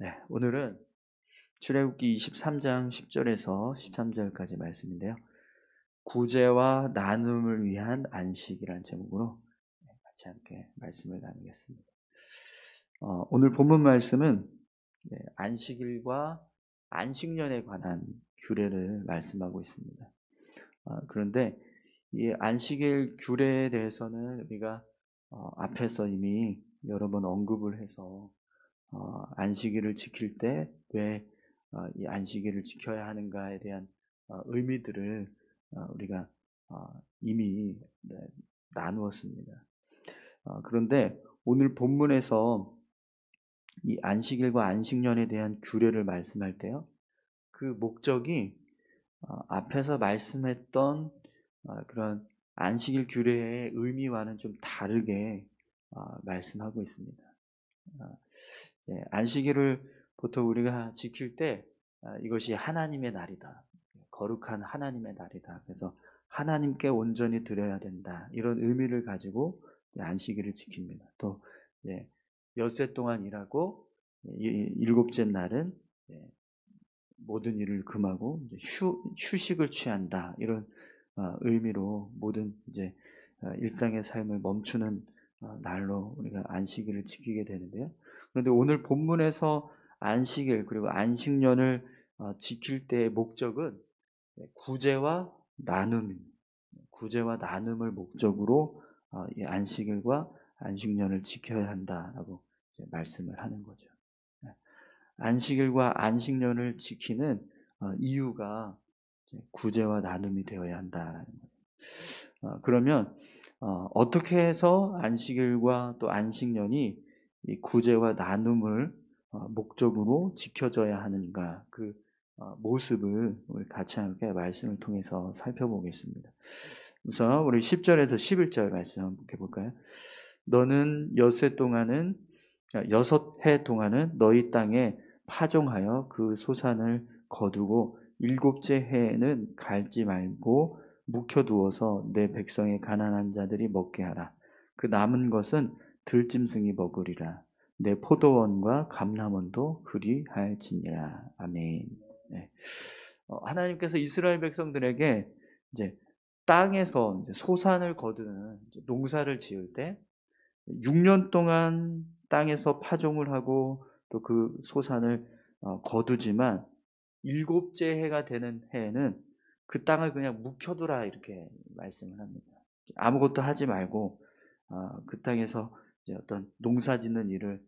네, 오늘은 출애굽기 23장 10절에서 13절까지 말씀인데요. 구제와 나눔을 위한 안식이라는 제목으로 같이 함께 말씀을 나누겠습니다. 오늘 본문 말씀은 안식일과 안식년에 관한 규례를 말씀하고 있습니다. 그런데 이 안식일 규례에 대해서는 우리가 앞에서 이미 여러 번 언급을 해서 안식일을 지킬 때 왜 이 안식일을 지켜야 하는가에 대한 의미들을 우리가 이미 나누었습니다. 그런데 오늘 본문에서 이 안식일과 안식년에 대한 규례를 말씀할 때요, 그 목적이 앞에서 말씀했던 그런 안식일 규례의 의미와는 좀 다르게 말씀하고 있습니다. 안식일을 보통 우리가 지킬 때 이것이 하나님의 날이다. 거룩한 하나님의 날이다. 그래서 하나님께 온전히 드려야 된다. 이런 의미를 가지고 안식일을 지킵니다. 또 엿새 동안 일하고 일곱째 날은 모든 일을 금하고 휴식을 취한다. 이런 의미로 모든 일상의 삶을 멈추는 날로 우리가 안식일을 지키게 되는데요. 그런데 오늘 본문에서 안식일 그리고 안식년을 지킬 때의 목적은 구제와 구제와 나눔을 목적으로 이 안식일과 안식년을 지켜야 한다라고 말씀을 하는 거죠. 안식일과 안식년을 지키는 이유가 구제와 나눔이 되어야 한다라는 거예요. 그러면 어떻게 해서 안식일과 또 안식년이 이 구제와 나눔을 목적으로 지켜져야 하는가, 그 모습을 우리 같이 함께 말씀을 통해서 살펴보겠습니다. 우선 우리 10절에서 11절 말씀 한번 해볼까요? 너는 여섯 해 동안은 너희 땅에 파종하여 그 소산을 거두고 일곱째 해에는 갈지 말고 묵혀두어서 내 백성의 가난한 자들이 먹게 하라. 그 남은 것은 들짐승이 먹으리라. 내 포도원과 감람원도 그리할지니라. 아멘. 네. 하나님께서 이스라엘 백성들에게 이제 땅에서 소산을 거두는 농사를 지을 때 6년 동안 땅에서 파종을 하고 또 그 소산을 거두지만 일곱째 해가 되는 해에는 그 땅을 그냥 묵혀두라 이렇게 말씀을 합니다. 아무것도 하지 말고 그 땅에서 이제 어떤 농사짓는 일을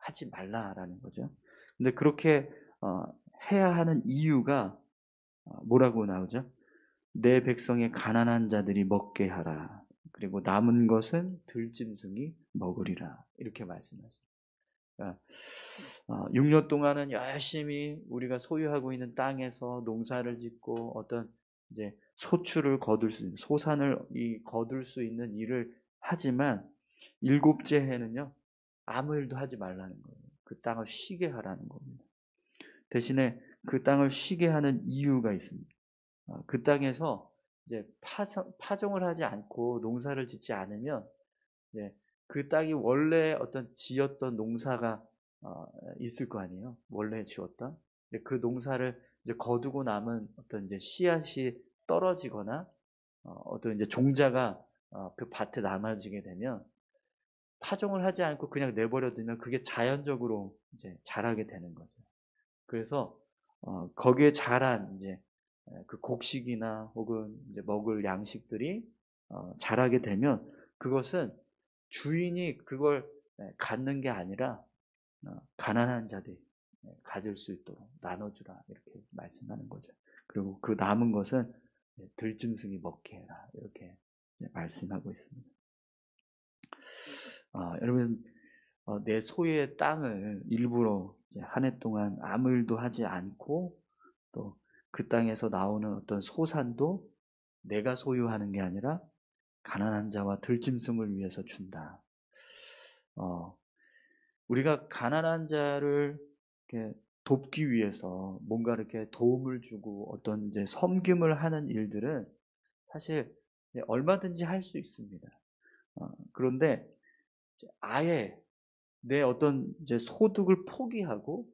하지 말라라는 거죠. 근데 그렇게 해야 하는 이유가 뭐라고 나오죠? 내 백성의 가난한 자들이 먹게 하라. 그리고 남은 것은 들짐승이 먹으리라. 이렇게 말씀하십니다. 그러니까 6년 동안은 열심히 우리가 소유하고 있는 땅에서 농사를 짓고 어떤 이제 소출을 거둘 수 있는 소산을 거둘 수 있는 일을 하지만 일곱째 해는요 아무 일도 하지 말라는 거예요. 그 땅을 쉬게 하라는 겁니다. 대신에 그 땅을 쉬게 하는 이유가 있습니다. 그 땅에서 이제 파종을 하지 않고 농사를 짓지 않으면 그 땅이 원래 어떤 지었던 농사가 있을 거 아니에요. 원래 지었던. 그 농사를 이제 거두고 남은 어떤 이제 씨앗이 떨어지거나 어떤 이제 종자가 그 밭에 남아지게 되면 파종을 하지 않고 그냥 내버려 두면 그게 자연적으로 이제 자라게 되는 거죠. 그래서 거기에 자란 이제 그 곡식이나 혹은 이제 먹을 양식들이 자라게 되면 그것은 주인이 그걸 갖는 게 아니라 가난한 자들이 가질 수 있도록 나눠주라 이렇게 말씀하는 거죠. 그리고 그 남은 것은 들짐승이 먹게 해라 이렇게 말씀하고 있습니다. 여러분 내 소유의 땅을 일부러 한 해 동안 아무 일도 하지 않고 또 그 땅에서 나오는 어떤 소산도 내가 소유하는 게 아니라 가난한 자와 들짐승을 위해서 준다. 우리가 가난한 자를 이렇게 돕기 위해서 뭔가 이렇게 도움을 주고 어떤 이제 섬김을 하는 일들은 사실 얼마든지 할 수 있습니다. 그런데 아예 내 어떤 이제 소득을 포기하고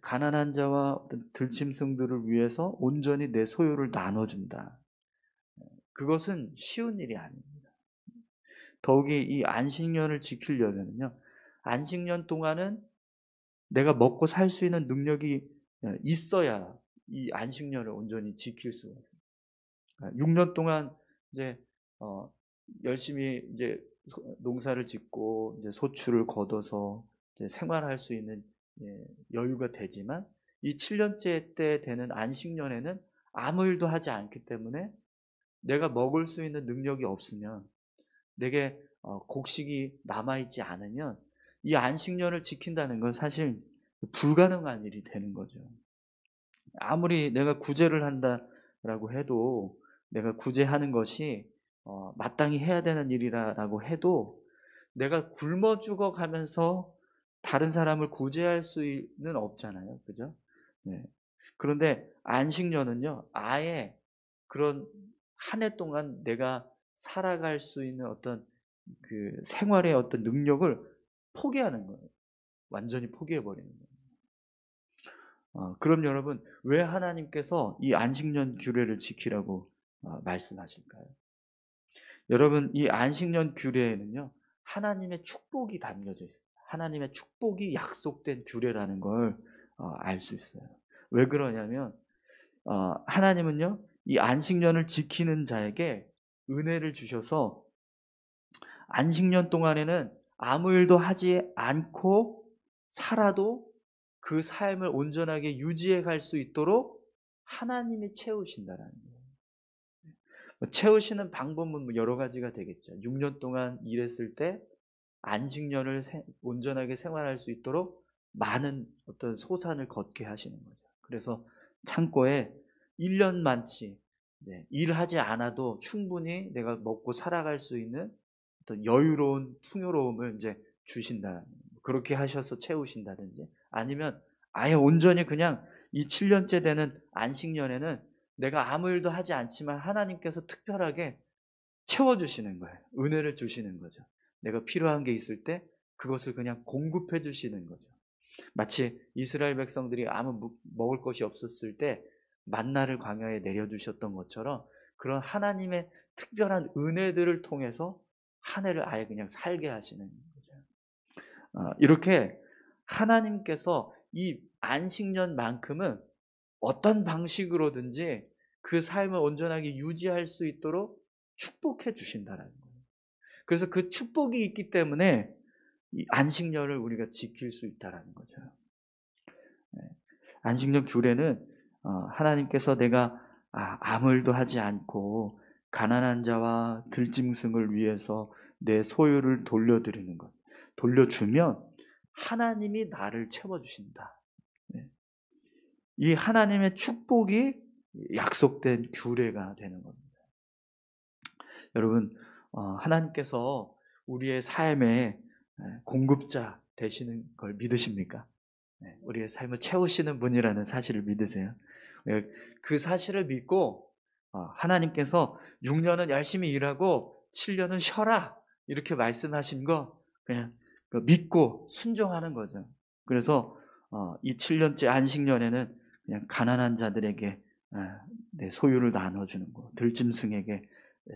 가난한 자와 어떤 들짐승들을 위해서 온전히 내 소유를 나눠준다. 그것은 쉬운 일이 아닙니다. 더욱이 이 안식년을 지키려면요, 안식년 동안은 내가 먹고 살 수 있는 능력이 있어야 이 안식년을 온전히 지킬 수가 있어요. 6년 동안 이제 어 열심히 이제 농사를 짓고 이제 소출을 거둬서 이제 생활할 수 있는 여유가 되지만 이 7년째 때 되는 안식년에는 아무 일도 하지 않기 때문에 내가 먹을 수 있는 능력이 없으면 내게 곡식이 남아 있지 않으면 이 안식년을 지킨다는 건 사실 불가능한 일이 되는 거죠. 아무리 내가 구제를 한다라고 해도 내가 구제하는 것이 마땅히 해야 되는 일이라고 해도 내가 굶어 죽어 가면서 다른 사람을 구제할 수는 없잖아요. 그죠? 네. 그런데 안식년은요, 아예 그런 한 해 동안 내가 살아갈 수 있는 어떤 그 생활의 어떤 능력을 포기하는 거예요. 완전히 포기해 버리는 거예요. 그럼 여러분, 왜 하나님께서 이 안식년 규례를 지키라고 말씀하실까요? 여러분, 이 안식년 규례에는요, 하나님의 축복이 담겨져 있어요. 하나님의 축복이 약속된 규례라는 걸 알 수 있어요. 왜 그러냐면 하나님은요, 이 안식년을 지키는 자에게 은혜를 주셔서 안식년 동안에는 아무 일도 하지 않고 살아도 그 삶을 온전하게 유지해 갈 수 있도록 하나님이 채우신다라는 거예요. 채우시는 방법은 뭐 여러 가지가 되겠죠. 6년 동안 일했을 때 안식년을 온전하게 생활할 수 있도록 많은 어떤 소산을 걷게 하시는 거죠. 그래서 창고에 1년만치 일하지 않아도 충분히 내가 먹고 살아갈 수 있는 어떤 여유로운 풍요로움을 이제 주신다. 그렇게 하셔서 채우신다든지 아니면 아예 온전히 그냥 이 7년째 되는 안식년에는 내가 아무 일도 하지 않지만 하나님께서 특별하게 채워주시는 거예요. 은혜를 주시는 거죠. 내가 필요한 게 있을 때 그것을 그냥 공급해 주시는 거죠. 마치 이스라엘 백성들이 아무 먹을 것이 없었을 때 만나를 광야에 내려주셨던 것처럼 그런 하나님의 특별한 은혜들을 통해서 한 해를 아예 그냥 살게 하시는 거죠. 이렇게 하나님께서 이 안식년만큼은 어떤 방식으로든지 그 삶을 온전하게 유지할 수 있도록 축복해 주신다는 거예요. 그래서 그 축복이 있기 때문에 이 안식년을 우리가 지킬 수 있다는 거죠. 안식년 규례는 하나님께서 내가 아무 일도 하지 않고 가난한 자와 들짐승을 위해서 내 소유를 돌려드리는 것, 돌려주면 하나님이 나를 채워주신다. 이 하나님의 축복이 약속된 규례가 되는 겁니다. 여러분, 하나님께서 우리의 삶의 공급자 되시는 걸 믿으십니까? 우리의 삶을 채우시는 분이라는 사실을 믿으세요? 그 사실을 믿고 하나님께서 6년은 열심히 일하고 7년은 쉬어라 이렇게 말씀하신 거 그냥 믿고 순종하는 거죠. 그래서 이 7년째 안식년에는 그냥 가난한 자들에게 내 소유를 나눠주는 거, 들짐승에게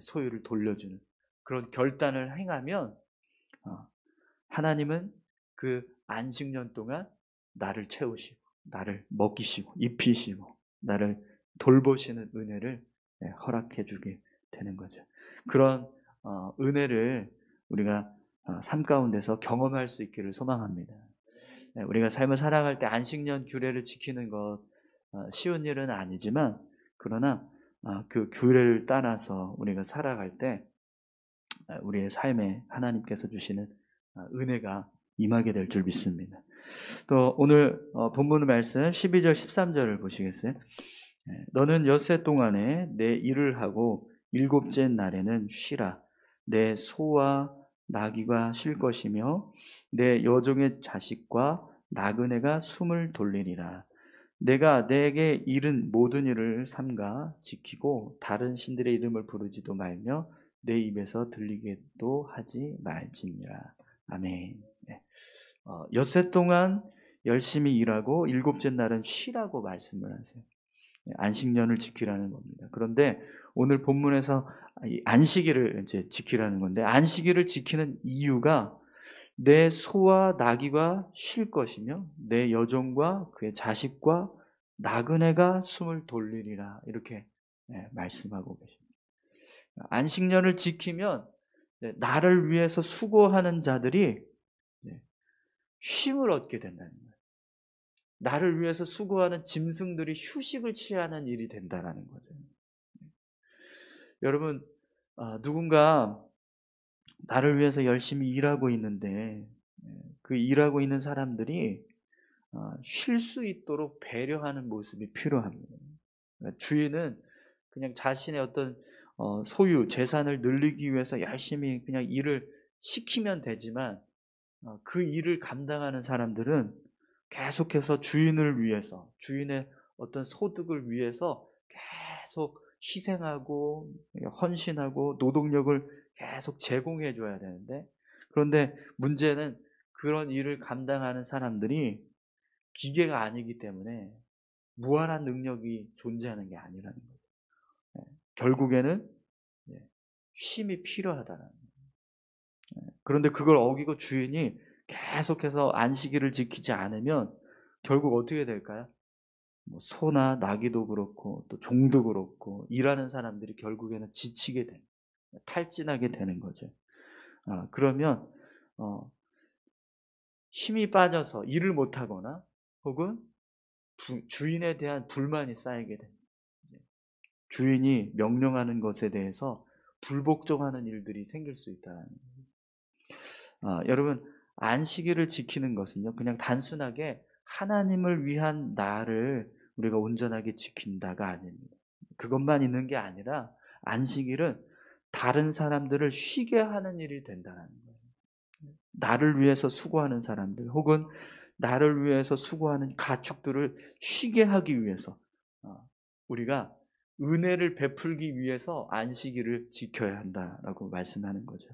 소유를 돌려주는 그런 결단을 행하면 하나님은 그 안식년 동안 나를 채우시고 나를 먹이시고 입히시고 나를 돌보시는 은혜를 허락해 주게 되는 거죠. 그런 은혜를 우리가 삶 가운데서 경험할 수 있기를 소망합니다. 우리가 삶을 살아갈 때 안식년 규례를 지키는 것 쉬운 일은 아니지만 그러나 그 규례를 따라서 우리가 살아갈 때 우리의 삶에 하나님께서 주시는 은혜가 임하게 될 줄 믿습니다. 또 오늘 본문 말씀 12절 13절을 보시겠어요? 너는 엿새 동안에 내 일을 하고 일곱째 날에는 쉬라. 내 소와 나귀가 쉴 것이며 내 여종의 자식과 나그네가 숨을 돌리리라. 내가 내게 이른 모든 일을 삼가 지키고 다른 신들의 이름을 부르지도 말며 내 입에서 들리게도 하지 말지니라. 아멘. 네. 엿새 동안 열심히 일하고 일곱째 날은 쉬라고 말씀을 하세요. 안식년을 지키라는 겁니다. 그런데 오늘 본문에서 이 안식일을 이제 지키라는 건데, 안식일을 지키는 이유가 내 소와 나귀가 쉴 것이며 내 여종과 그의 자식과 나그네가 숨을 돌리리라, 이렇게 말씀하고 계십니다. 안식년을 지키면 나를 위해서 수고하는 자들이 쉼을 얻게 된다는 거예요. 나를 위해서 수고하는 짐승들이 휴식을 취하는 일이 된다는 거죠. 여러분, 누군가 나를 위해서 열심히 일하고 있는데 그 일하고 있는 사람들이 쉴 수 있도록 배려하는 모습이 필요합니다. 주인은 그냥 자신의 어떤 소유, 재산을 늘리기 위해서 열심히 그냥 일을 시키면 되지만, 그 일을 감당하는 사람들은 계속해서 주인을 위해서, 주인의 어떤 소득을 위해서 계속 희생하고 헌신하고 노동력을 계속 제공해 줘야 되는데, 그런데 문제는 그런 일을 감당하는 사람들이 기계가 아니기 때문에 무한한 능력이 존재하는 게 아니라는 거죠. 결국에는 쉼이 필요하다는 거예요. 그런데 그걸 어기고 주인이 계속해서 안식일을 지키지 않으면 결국 어떻게 될까요? 소나 나귀도 그렇고 또 종도 그렇고 일하는 사람들이 결국에는 지치게 되는, 탈진하게 되는 거죠. 그러면 힘이 빠져서 일을 못하거나 혹은 주인에 대한 불만이 쌓이게 됩니다. 주인이 명령하는 것에 대해서 불복종하는 일들이 생길 수 있다는 거예요. 여러분, 안식일을 지키는 것은요, 그냥 단순하게 하나님을 위한 나를 우리가 온전하게 지킨다가 아닙니다. 그것만 있는 게 아니라 안식일은 다른 사람들을 쉬게 하는 일이 된다는 거예요. 나를 위해서 수고하는 사람들 혹은 나를 위해서 수고하는 가축들을 쉬게 하기 위해서 우리가 은혜를 베풀기 위해서 안식일을 지켜야 한다라고 말씀하는 거죠.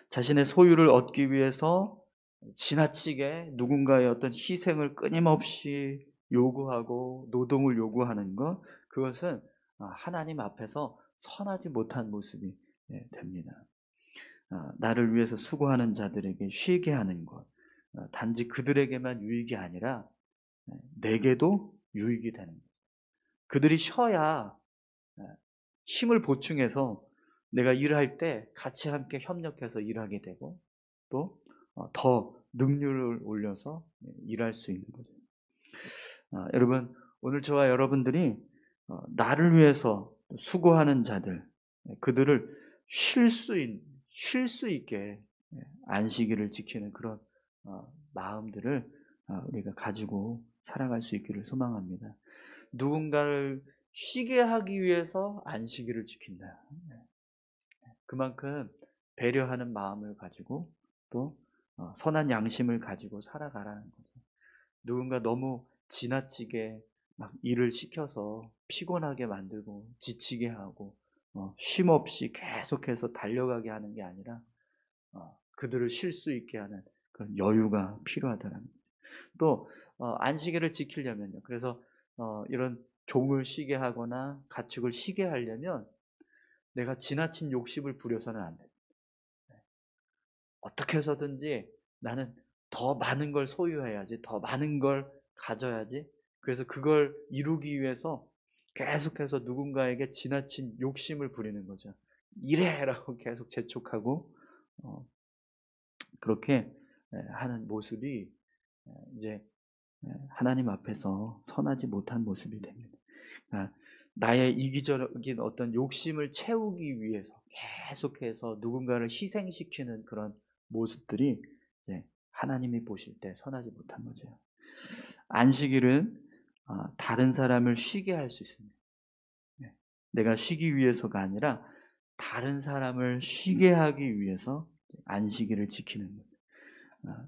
자신의 소유를 얻기 위해서 지나치게 누군가의 어떤 희생을 끊임없이 요구하고 노동을 요구하는 것, 그것은 하나님 앞에서 선하지 못한 모습이 됩니다. 나를 위해서 수고하는 자들에게 쉬게 하는 것, 단지 그들에게만 유익이 아니라 내게도 유익이 되는 것. 그들이 쉬어야 힘을 보충해서 내가 일할 때 같이 함께 협력해서 일하게 되고 또 더 능률을 올려서 일할 수 있는 거죠. 여러분, 오늘 저와 여러분들이 나를 위해서 수고하는 자들, 그들을 쉴 수 있게 안식일을 지키는 그런 마음들을 우리가 가지고 살아갈 수 있기를 소망합니다. 누군가를 쉬게 하기 위해서 안식일을 지킨다. 그만큼 배려하는 마음을 가지고 또 선한 양심을 가지고 살아가라는 거죠. 누군가 너무 지나치게 막 일을 시켜서 피곤하게 만들고 지치게 하고 쉼 없이 계속해서 달려가게 하는 게 아니라 그들을 쉴 수 있게 하는 그런 여유가 필요하다는 거죠. 또 안식일을 지키려면요. 그래서 이런 종을 쉬게 하거나 가축을 쉬게 하려면 내가 지나친 욕심을 부려서는 안 돼. 어떻게 해서든지 나는 더 많은 걸 소유해야지, 더 많은 걸 가져야지. 그래서 그걸 이루기 위해서 계속해서 누군가에게 지나친 욕심을 부리는 거죠. 이래라고 계속 재촉하고 그렇게 하는 모습이 이제 하나님 앞에서 선하지 못한 모습이 됩니다. 나의 이기적인 어떤 욕심을 채우기 위해서 계속해서 누군가를 희생시키는 그런 모습들이 하나님이 보실 때 선하지 못한 거죠. 안식일은 다른 사람을 쉬게 할 수 있습니다. 내가 쉬기 위해서가 아니라 다른 사람을 쉬게 하기 위해서 안식일을 지키는 거예요.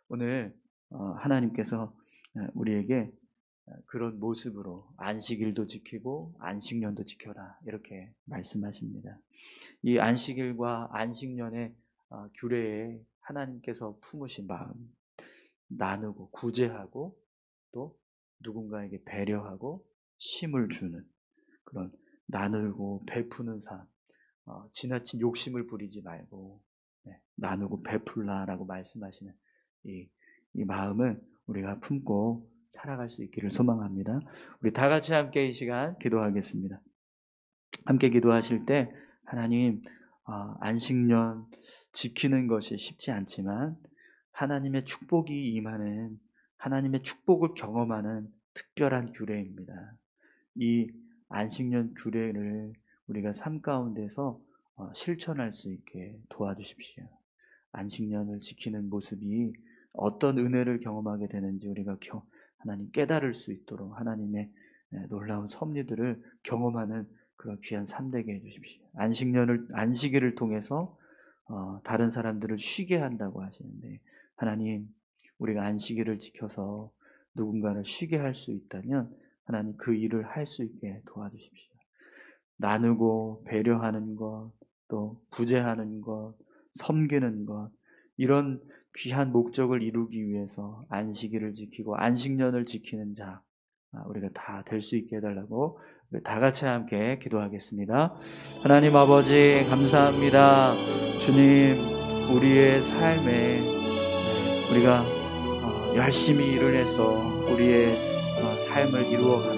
오늘 하나님께서 우리에게 그런 모습으로 안식일도 지키고 안식년도 지켜라, 이렇게 말씀하십니다. 이 안식일과 안식년의 규례에 하나님께서 품으신 마음, 나누고 구제하고 또 누군가에게 배려하고 힘을 주는 그런 나누고 베푸는 삶, 지나친 욕심을 부리지 말고 나누고 베풀라라고 말씀하시는 이 마음을 우리가 품고 살아갈 수 있기를 소망합니다. 우리 다 같이 함께 이 시간 기도하겠습니다. 함께 기도하실 때 하나님, 안식년 지키는 것이 쉽지 않지만 하나님의 축복이 임하는, 하나님의 축복을 경험하는 특별한 규례입니다. 이 안식년 규례를 우리가 삶 가운데서 실천할 수 있게 도와주십시오. 안식년을 지키는 모습이 어떤 은혜를 경험하게 되는지 우리가 하나님 깨달을 수 있도록 하나님의 놀라운 섭리들을 경험하는 그런 귀한 삶 되게 해주십시오. 안식일을 통해서 다른 사람들을 쉬게 한다고 하시는데, 하나님, 우리가 안식일을 지켜서 누군가를 쉬게 할 수 있다면 하나님 그 일을 할 수 있게 도와주십시오. 나누고 배려하는 것, 또 구제하는 것, 섬기는 것, 이런 귀한 목적을 이루기 위해서 안식일을 지키고 안식년을 지키는 자, 우리가 다 될 수 있게 해달라고 다 같이 함께 기도하겠습니다. 하나님 아버지 감사합니다. 주님, 우리의 삶에 우리가 열심히 일을 해서 우리의 삶을 이루어가는